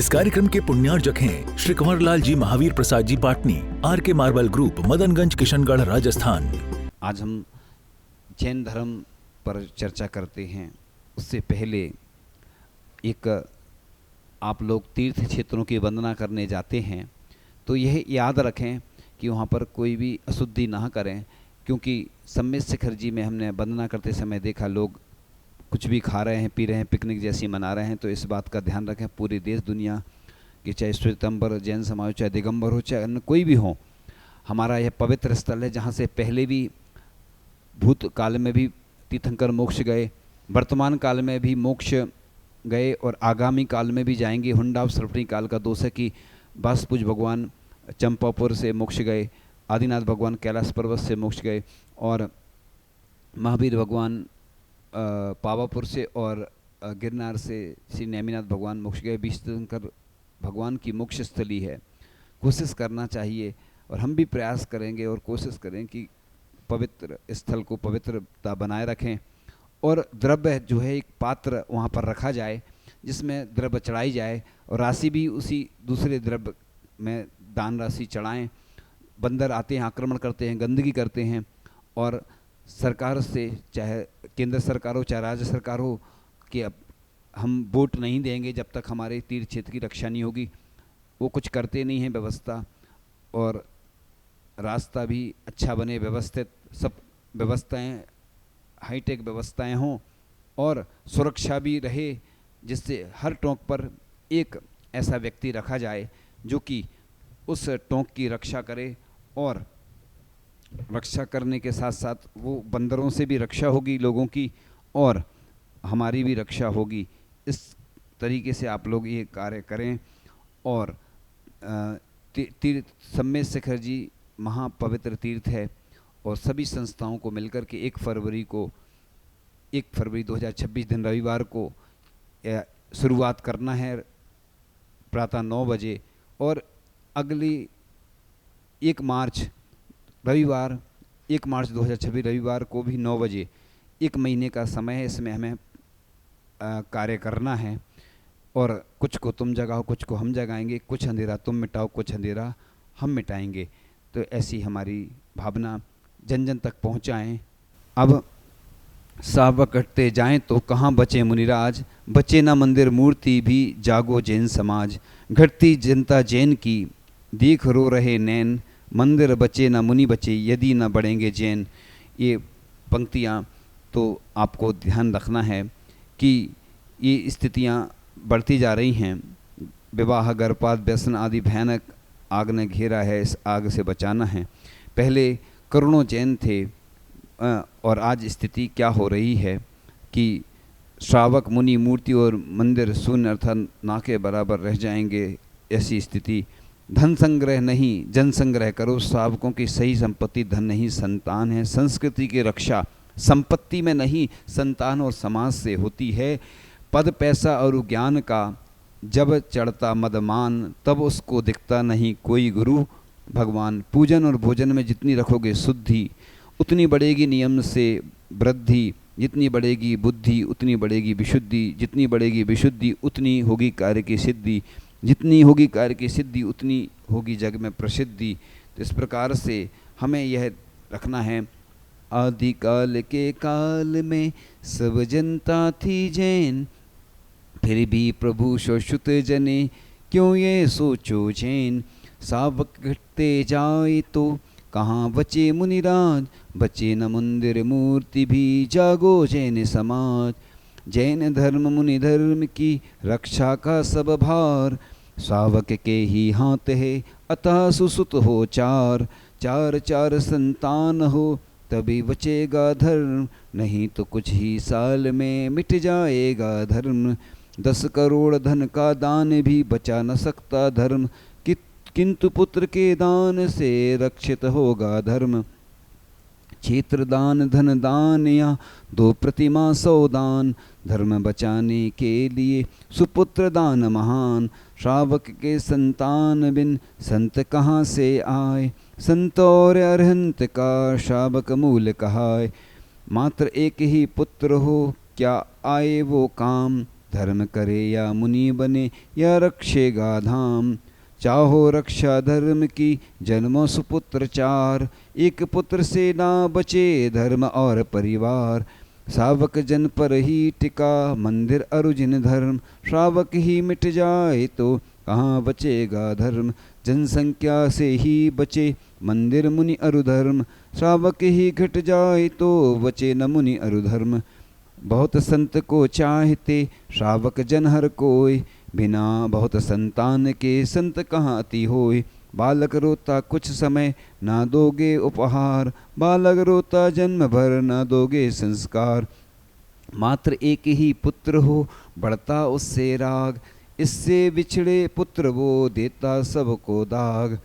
इस कार्यक्रम के पुण्यार्जक हैं Shri Kanwarlal ji Mahavir Prasad ji Patni, R K. Marble group, Madanganj, Kishangarh, Rajasthan. आज हम जैन धर्म पर चर्चा करते हैं। उससे पहले एक आप लोग तीर्थ क्षेत्रों की वंदना करने जाते हैं तो यह याद रखें कि वहाँ पर कोई भी अशुद्धि ना करें, क्योंकि सम्मेद शिखर जी में हमने वंदना करते समय देखा लोग कुछ भी खा रहे हैं, पी रहे हैं, पिकनिक जैसी मना रहे हैं। तो इस बात का ध्यान रखें। पूरी देश दुनिया के चाहे श्वेतांबर जैन समाज हो, चाहे दिगंबर हो, चाहे अन्य कोई भी हो, हमारा यह पवित्र स्थल है जहाँ से पहले भी भूतकाल में भी तीर्थंकर मोक्ष गए, वर्तमान काल में भी मोक्ष गए और आगामी काल में भी जाएंगे। हुंडा सर्वनी काल का दोष है कि बासपुज भगवान चंपापुर से मोक्ष गए, आदिनाथ भगवान कैलाश पर्वत से मोक्ष गए और महावीर भगवान पावापुर से और गिरनार से श्री नेमिनाथ भगवान मोक्ष गए। तीर्थंकर भगवान की मोक्ष स्थली है। कोशिश करना चाहिए और हम भी प्रयास करेंगे और कोशिश करें कि पवित्र स्थल को पवित्रता बनाए रखें और द्रव्य जो है एक पात्र वहाँ पर रखा जाए जिसमें द्रव्य चढ़ाई जाए और राशि भी उसी दूसरे द्रव्य में दान राशि चढ़ाएं। बंदर आते हैं, आक्रमण करते हैं, गंदगी करते हैं और सरकार से, चाहे केंद्र सरकार हो चाहे राज्य सरकार हो, कि अब हम वोट नहीं देंगे जब तक हमारे तीर्थ क्षेत्र की रक्षा नहीं होगी। वो कुछ करते नहीं हैं व्यवस्था, और रास्ता भी अच्छा बने, व्यवस्थित सब व्यवस्थाएं, हाईटेक व्यवस्थाएं हों और सुरक्षा भी रहे, जिससे हर टोंक पर एक ऐसा व्यक्ति रखा जाए जो कि उस टोंक की रक्षा करे और रक्षा करने के साथ साथ वो बंदरों से भी रक्षा होगी लोगों की और हमारी भी रक्षा होगी। इस तरीके से आप लोग ये कार्य करें। और सम्मेद शिखर जी महापवित्र तीर्थ है और सभी संस्थाओं को मिलकर के 1 फरवरी 2026 दिन रविवार को शुरुआत करना है प्रातः 9 बजे और अगली 1 मार्च 2026 रविवार को भी 9 बजे, 1 महीने का समय है। इसमें हमें कार्य करना है और कुछ को तुम जगाओ, कुछ को हम जगाएंगे, कुछ अंधेरा तुम मिटाओ, कुछ अंधेरा हम मिटाएंगे। तो ऐसी हमारी भावना जन जन तक पहुँचाएँ। अब सावक घटते जाएं तो कहाँ बचे मुनिराज, बचे ना मंदिर मूर्ति भी जागो जैन समाज। घटती जनता जैन की देख रो रहे नैन, मंदिर बचे ना मुनि बचे यदि ना बढ़ेंगे जैन। ये पंक्तियाँ तो आपको ध्यान रखना है कि ये स्थितियाँ बढ़ती जा रही हैं। विवाह, गर्भपात, व्यसन आदि भयानक आग ने घेरा है, इस आग से बचाना है। पहले करोड़ों जैन थे और आज स्थिति क्या हो रही है कि श्रावक, मुनि, मूर्ति और मंदिर शून्य अर्थात ना के बराबर रह जाएंगे। ऐसी स्थिति। धन संग्रह नहीं, जन संग्रह करो। श्रावकों की सही संपत्ति धन नहीं, संतान है। संस्कृति की रक्षा संपत्ति में नहीं, संतान और समाज से होती है। पद, पैसा और ज्ञान का जब चढ़ता मदमान, तब उसको दिखता नहीं कोई गुरु भगवान। पूजन और भोजन में जितनी रखोगे शुद्धि, उतनी बढ़ेगी नियम से वृद्धि। जितनी बढ़ेगी बुद्धि उतनी बढ़ेगी विशुद्धि, जितनी बढ़ेगी विशुद्धि उतनी होगी कार्य की सिद्धि, जितनी होगी कार्य की सिद्धि उतनी होगी जग में प्रसिद्धि। तो इस प्रकार से हमें यह रखना है। आदिकाल के काल में सब जनता थी जैन, फिर भी प्रभु शोषित जने क्यों ये सोचो जैन। सावक घटते जाए तो कहाँ बचे मुनिराज, बचे न मंदिर मूर्ति भी जागो जैन समाज। जैन धर्म मुनि धर्म की रक्षा का सब भार, सावक के ही हाथ है अतः सुसुत हो चार। चार चार संतान हो तभी बचेगा धर्म, नहीं तो कुछ ही साल में मिट जाएगा धर्म। 10 करोड़ धन का दान भी बचा न सकता धर्म, किंतु पुत्र के दान से रक्षित होगा धर्म। क्षेत्र दान, धन दान या 2 प्रतिमा 100 दान, धर्म बचाने के लिए सुपुत्र दान महान। श्रावक के संतान बिन संत कहाँ से आए, संत और अरहंत का श्रावक मूल कहाय। मात्र एक ही पुत्र हो क्या आए वो काम, धर्म करे या मुनि बने या रक्षेगा धाम। चाहो रक्षा धर्म की जन्मों सुपुत्र चार, एक पुत्र से ना बचे धर्म और परिवार। श्रावक जन पर ही टिका मंदिर अरुजिन धर्म, श्रावक ही मिट जाए तो कहाँ बचेगा धर्म। जनसंख्या से ही बचे मंदिर मुनि अरुधर्म, श्रावक ही घट जाए तो बचे न मुनि अरुधर्म। बहुत संत को चाहते श्रावक जन हर कोय, बिना बहुत संतान के संत कहाँ अति होय। बालक रोता कुछ समय ना दोगे उपहार, बालक रोता जन्म भर ना दोगे संस्कार। मात्र एक ही पुत्र हो बढ़ता उससे राग, इससे बिछड़े पुत्र वो देता सबको दाग।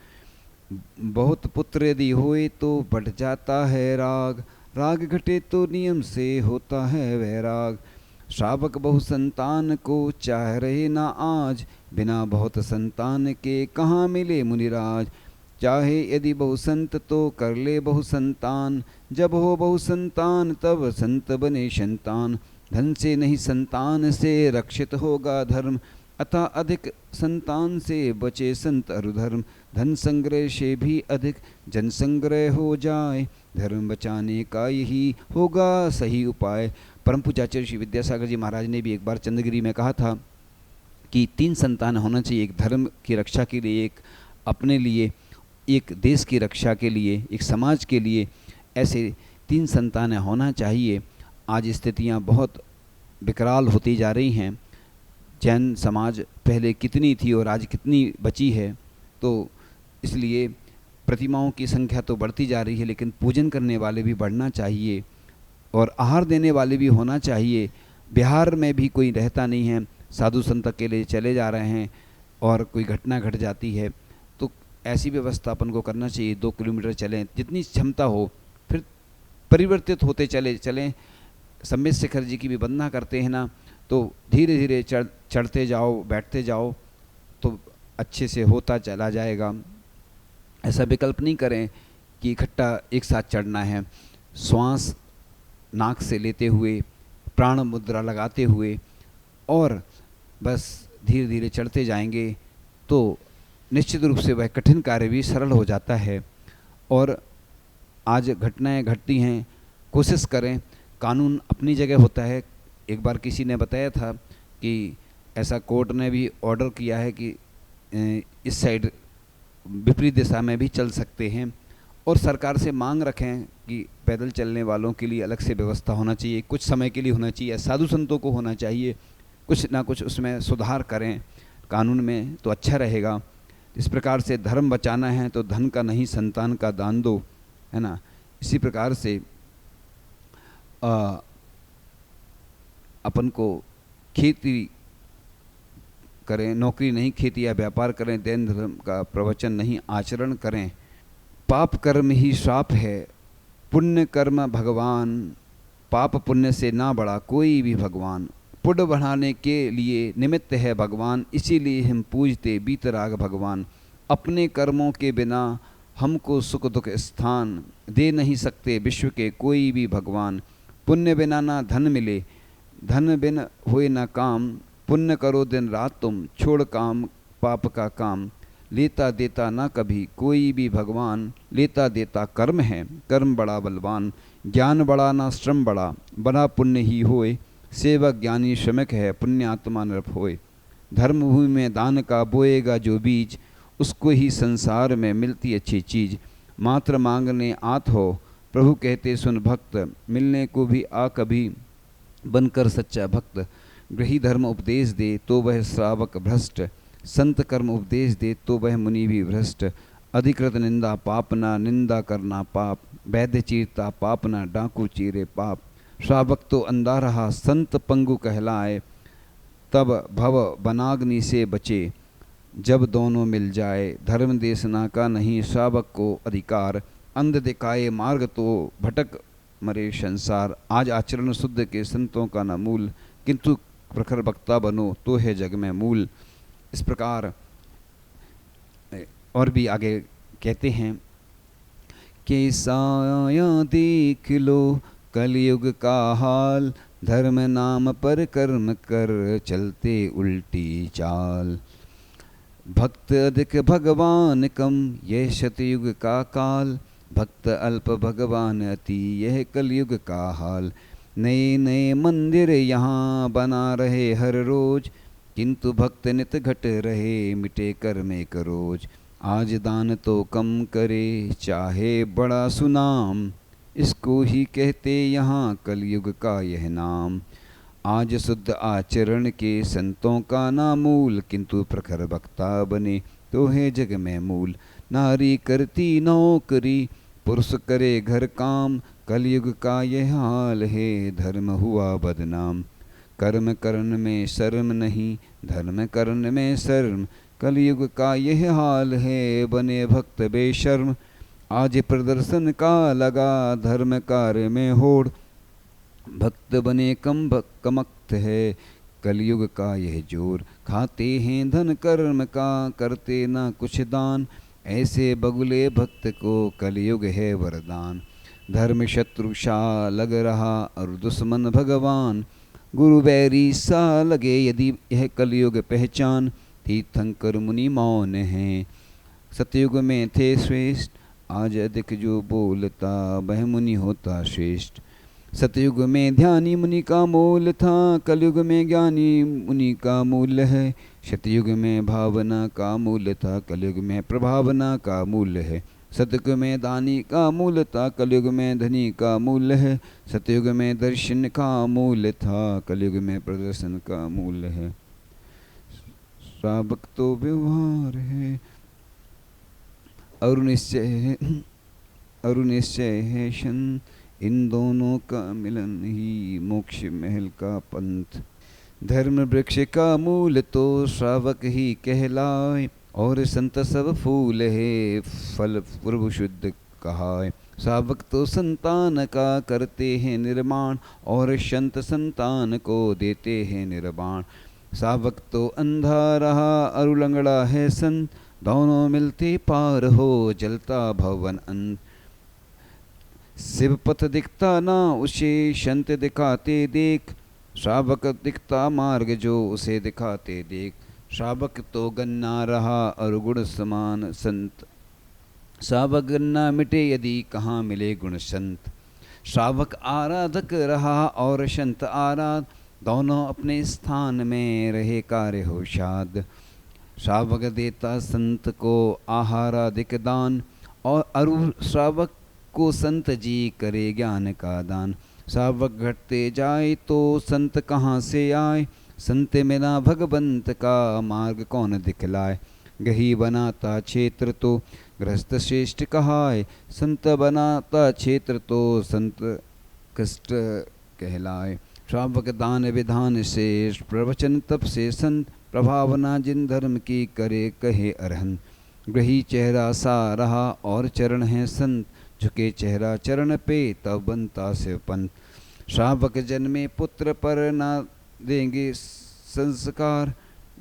बहुत पुत्र यदि होए तो बढ़ जाता है राग, राग घटे तो नियम से होता है वैराग। श्रावक बहु संतान को चाह रहे ना आज, बिना बहुत संतान के कहाँ मिले मुनिराज। चाहे यदि बहु संत तो कर ले बहु संतान, जब हो बहु संतान तब संत बने संतान। धन से नहीं संतान से रक्षित होगा धर्म, अतः अधिक संतान से बचे संत अरुधर्म। धन संग्रह से भी अधिक जन संग्रह हो जाए, धर्म बचाने का यही होगा सही उपाय। परम पूज्य आचार्य श्री विद्यासागर जी महाराज ने भी एक बार चंद्रगिरी में कहा था कि 3 संतान होना चाहिए, एक धर्म की रक्षा के लिए, एक अपने लिए, एक देश की रक्षा के लिए, एक समाज के लिए। ऐसे 3 संतान होना चाहिए। आज स्थितियां बहुत विकराल होती जा रही हैं। जैन समाज पहले कितनी थी और आज कितनी बची है, तो इसलिए प्रतिमाओं की संख्या तो बढ़ती जा रही है, लेकिन पूजन करने वाले भी बढ़ना चाहिए और आहार देने वाले भी होना चाहिए। बिहार में भी कोई रहता नहीं है, साधु संत अकेले चले जा रहे हैं और कोई घटना घट जाती है, तो ऐसी व्यवस्था अपन को करना चाहिए। 2 किलोमीटर चलें, जितनी क्षमता हो, फिर परिवर्तित होते चलें। सम्मेद शेखर जी की भी वंदना करते हैं ना, तो धीरे धीरे चढ़ते जाओ, बैठते जाओ, तो अच्छे से होता चला जाएगा। ऐसा विकल्प नहीं करें कि इकट्ठा एक साथ चढ़ना है। श्वास नाक से लेते हुए, प्राण मुद्रा लगाते हुए और बस धीरे धीरे चढ़ते जाएंगे तो निश्चित रूप से वह कठिन कार्य भी सरल हो जाता है। और आज घटनाएं घटती हैं, कोशिश करें। कानून अपनी जगह होता है। एक बार किसी ने बताया था कि ऐसा कोर्ट ने भी ऑर्डर किया है कि इस साइड विपरीत दिशा में भी चल सकते हैं, और सरकार से मांग रखें कि पैदल चलने वालों के लिए अलग से व्यवस्था होना चाहिए, कुछ समय के लिए होना चाहिए, साधु संतों को होना चाहिए, कुछ ना कुछ उसमें सुधार करें कानून में तो अच्छा रहेगा। इस प्रकार से धर्म बचाना है तो धन का नहीं संतान का दान दो, है ना। इसी प्रकार से अपन को खेती करें, नौकरी नहीं खेती या व्यापार करें, दैन धर्म का प्रवचन नहीं आचरण करें। पाप कर्म ही श्राप है, पुण्य कर्म भगवान, पाप पुण्य से ना बढ़ा कोई भी भगवान। पुण्य बढ़ाने के लिए निमित्त है भगवान, इसीलिए हम पूजते बीतराग भगवान। अपने कर्मों के बिना हमको सुख दुख स्थान, दे नहीं सकते विश्व के कोई भी भगवान। पुण्य बिना ना धन मिले, धन बिन होए ना काम, पुण्य करो दिन रात तुम, छोड़ काम पाप का काम। लेता देता ना कभी कोई भी भगवान, लेता देता कर्म है, कर्म बड़ा बलवान। ज्ञान बड़ा ना श्रम बड़ा, बड़ा पुण्य ही होए, सेवक ज्ञानी श्रमिक है, पुण्यात्मा नृप होए। धर्मभूमि में दान का बोएगा जो बीज, उसको ही संसार में मिलती अच्छी चीज़। मात्र मांगने आत हो, प्रभु कहते सुन भक्त, मिलने को भी आ कभी बनकर सच्चा भक्त। गृही धर्म उपदेश दे तो वह श्रावक भ्रष्ट, संत कर्म उपदेश दे तो वह मुनि भी भ्रष्ट। अधिकृत निंदा पाप ना, निंदा करना पाप, वैद्य चीरता पाप ना, डाकू चीरे पाप। श्रावक तो अंधा रहा, संत पंगु कहलाए, तब भव बनाग्नि से बचे, जब दोनों मिल जाए। धर्म देशना का नहीं श्रावक को अधिकार, अंध दिखाए मार्ग तो भटक मरे संसार। आज आचरण शुद्ध के संतों का न मूल, किंतु प्रखर वक्ता बनो तो है जग में मूल। इस प्रकार और भी आगे कहते हैं कि साया देख लो कलयुग का हाल, धर्म नाम पर कर्म कर चलते उल्टी चाल। भक्त अधिक भगवान कम यह सतयुग का काल, भक्त अल्प भगवान अति यह कलयुग का हाल। नए नए मंदिर यहाँ बना रहे हर रोज, किंतु भक्त नित घट रहे मिटे कर्म एक रोज। आज दान तो कम करे चाहे बड़ा सुनाम, इसको ही कहते यहाँ कलयुग का यह नाम। आज शुद्ध आचरण के संतों का नामूल, किंतु प्रखर वक्ता बने तो है जग में मूल। नारी करती नौकरी पुरुष करे घर काम, कलयुग का यह हाल है धर्म हुआ बदनाम। कर्म करन में शर्म नहीं धर्म करन में शर्म, कलयुग का यह हाल है बने भक्त बेशर्म। आज प्रदर्शन का लगा धर्म कार्य में होड़, भक्त बने कमक्त है कलयुग का यह जोर। खाते हैं धन कर्म का करते ना कुछ दान, ऐसे बगुले भक्त को कलयुग है वरदान। धर्म शत्रु सा लग रहा और दुश्मन भगवान, गुरु बैरी सा लगे यदि यह कलयुग पहचान। तीर्थंकर मुनि मौन हैं सतयुग में थे श्रेष्ठ, आज अधिक जो बोलता वह मुनि होता श्रेष्ठ। सतयुग में ध्यानी मुनि का मूल था, कलयुग में ज्ञानी मुनि का मूल है। सतयुग में भावना का मूल था, कलयुग में प्रभावना का मूल है। सतयुग में दानी का मूल था, कलयुग में धनी का मूल है। सतयुग में दर्शन का मूल था, कलयुग में प्रदर्शन का मूल है। श्रावक तो व्यवहार है और निश्चय है, और निश्चय है शन, इन दोनों का मिलन ही मोक्ष महल का पंथ। धर्म वृक्ष का मूल तो श्रावक ही कहलाए, और संत सब फूल है फल पूर्व शुद्ध कहाए। श्रावक तो संतान का करते हैं निर्माण, और संत संतान को देते हैं निर्वाण। श्रावक तो अंधा रहा और लंगड़ा है संत, दोनों मिलते पार हो जलता भवन अंत। शिव पथ दिखता ना उसे संत दिखाते देख, श्रावक दिखता मार्ग जो उसे दिखाते देख। श्रावक तो गन्ना रहा और गुण समान संत, श्रावक गन्ना मिटे यदि कहाँ मिले गुण संत। श्रावक आराधक रहा और संत आराध, दोनों अपने स्थान में रहे कार्य हो शाद। श्रावक देता संत को आहारादिक दान, और अरु श्रावक को संत जी करे ज्ञान का दान। श्रावक घटते जाए तो संत कहाँ से आए, संत मिला भगवंत का मार्ग कौन दिखलाए। गही बनाता क्षेत्र तो गृहस्थ श्रेष्ठ कहाए, संत बनाता क्षेत्र तो संत कष्ट कहलाए। श्रावक दान विधान से प्रवचन तप से संत, प्रभावना जिन धर्म की करे कहे अरहंत। ग्रही चेहरा सा रहा और चरण है संत, झुके चेहरा चरण पे तब बनता से पंत। श्रावक जन्मे पुत्र पर न देंगे संस्कार,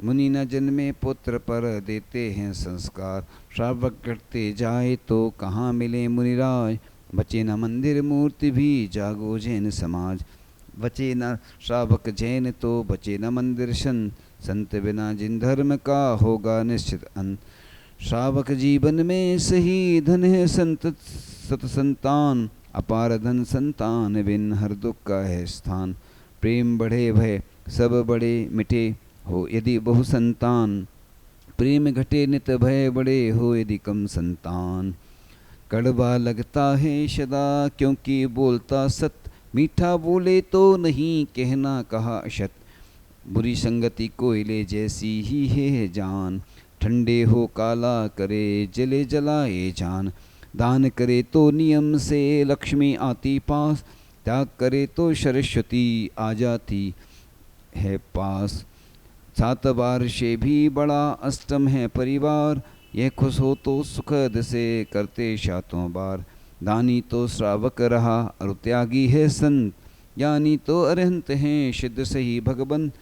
मुनि न जन्मे पुत्र पर देते हैं संस्कार। श्रावक करते जाए तो कहाँ मिले मुनिराज, बचे न मंदिर मूर्ति भी जागो जैन समाज। बचे न श्रावक जैन तो बचे न मंदिर संत, संत बिना जिन धर्म का होगा निश्चित अंत। श्रावक जीवन में सही धन है संत सत संतान, अपार धन संतान बिन हर दुख का है स्थान। प्रेम बढ़े भय सब बड़े मिटे हो यदि बहु संतान, प्रेम घटे नित भय बड़े हो यदि कम संतान। कड़वा लगता है सदा क्योंकि बोलता सत, मीठा बोले तो नहीं कहना कहा अशत। बुरी संगति कोयले जैसी ही है जान, ठंडे हो काला करे जले जलाए जान। दान करे तो नियम से लक्ष्मी आती पास, त्याग करे तो सरस्वती आ जाती है पास। 7 बार से भी बड़ा अष्टम है परिवार, यह खुश हो तो सुखद से करते 7 बार। दानी तो श्रावक रहा और त्यागी है संत, ज्ञानी तो अरहंत हैं सिद्ध सही भगवंत।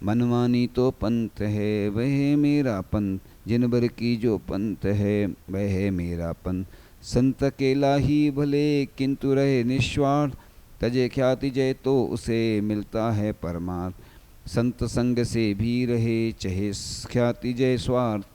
मनमानी तो पंथ है वह मेरा पंथ, जिन बर की जो पंथ है वह है मेरा पंथ। संत अकेला ही भले किंतु रहे निस्वार्थ, तजे ख्याति जय तो उसे मिलता है परमार्थ। संत संग से भी रहे चहे ख्याति जय स्वार्थ।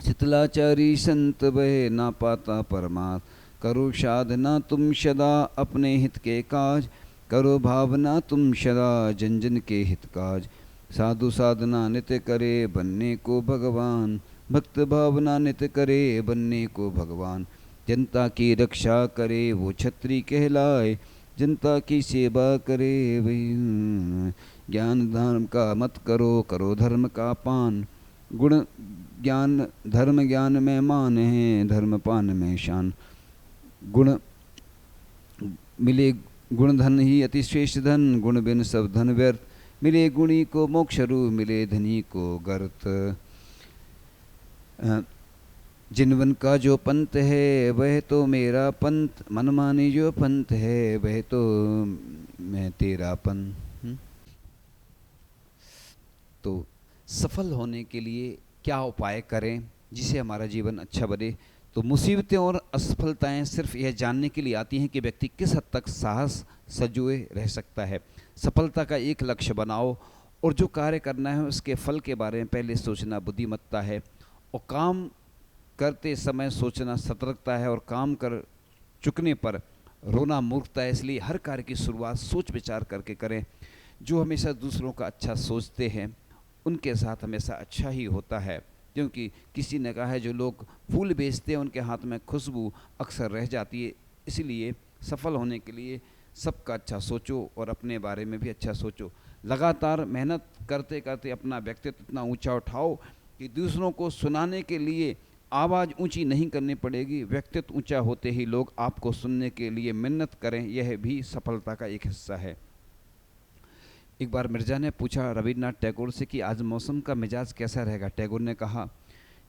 शीतलाचारी संत वह ना पाता परमार्थ। करो साधना तुम सदा अपने हित के काज। करो भावना तुम सदा जन जन के हित काज। साधु साधना नित्य करे बनने को भगवान। भक्त भावना नित्य करे बनने को भगवान। जनता की रक्षा करे वो छत्री कहलाए। जनता की सेवा करे वही। ज्ञान धर्म का मत करो करो धर्म का पान। गुण ज्ञान धर्म ज्ञान में मान है धर्म पान में शान। गुण मिले गुण धन ही अति श्रेष्ठ धन। गुण बिन सब धन व्यर्थ। मिले गुणी को मोक्ष रूप मिले धनी को गर्त। जिनवन का जो पंथ है वह तो मेरा पंथ। मनमानी जो पंथ है वह तो मैं तेरा पंथ। तो सफल होने के लिए क्या उपाय करें जिससे हमारा जीवन अच्छा बने। तो मुसीबतें और असफलताएं सिर्फ यह जानने के लिए आती हैं कि व्यक्ति किस हद तक साहस सजुए रह सकता है। सफलता का एक लक्ष्य बनाओ और जो कार्य करना है उसके फल के बारे में पहले सोचना बुद्धिमत्ता है। और काम करते समय सोचना सतर्कता है। और काम कर चुकने पर रोना मूर्खता है। इसलिए हर कार्य की शुरुआत सोच विचार करके करें। जो हमेशा दूसरों का अच्छा सोचते हैं उनके साथ हमेशा अच्छा ही होता है। क्योंकि किसी ने कहा है जो लोग फूल बेचते हैं उनके हाथ में खुशबू अक्सर रह जाती है। इसलिए सफल होने के लिए सबका अच्छा सोचो और अपने बारे में भी अच्छा सोचो। लगातार मेहनत करते करते अपना व्यक्तित्व इतना ऊंचा उठाओ कि दूसरों को सुनाने के लिए आवाज़ ऊंची नहीं करनी पड़ेगी। व्यक्तित्व ऊंचा होते ही लोग आपको सुनने के लिए मिन्नत करें। यह भी सफलता का एक हिस्सा है। एक बार मिर्जा ने पूछा रविन्द्रनाथ टैगोर से कि आज मौसम का मिजाज कैसा रहेगा। टैगोर ने कहा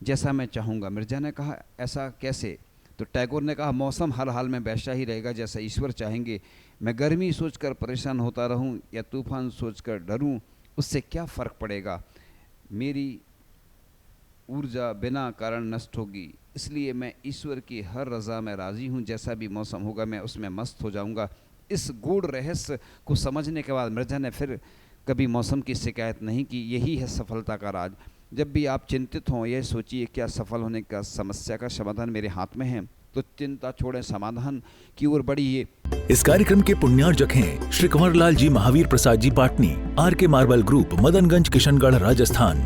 जैसा मैं चाहूँगा। मिर्जा ने कहा ऐसा कैसे। तो टैगोर ने कहा मौसम हर हाल में वैसा ही रहेगा जैसा ईश्वर चाहेंगे। मैं गर्मी सोचकर परेशान होता रहूं या तूफान सोचकर डरूं उससे क्या फ़र्क पड़ेगा। मेरी ऊर्जा बिना कारण नष्ट होगी। इसलिए मैं ईश्वर की हर रज़ा में राज़ी हूँ। जैसा भी मौसम होगा मैं उसमें मस्त हो जाऊँगा। इस गूढ़ रहस्य को समझने के बाद मिर्जा ने फिर कभी मौसम की शिकायत नहीं की। यही है सफलता का राज। जब भी आप चिंतित हों यह सोचिए क्या सफल होने का समस्या का समाधान मेरे हाथ में है। तो चिंता छोड़ें समाधान की ओर बढ़िए। इस कार्यक्रम के पुण्यार्जक हैं श्री कंवरलाल जी महावीर प्रसाद जी पाटनी, आर के मार्बल ग्रुप, मदनगंज, किशनगढ़, राजस्थान।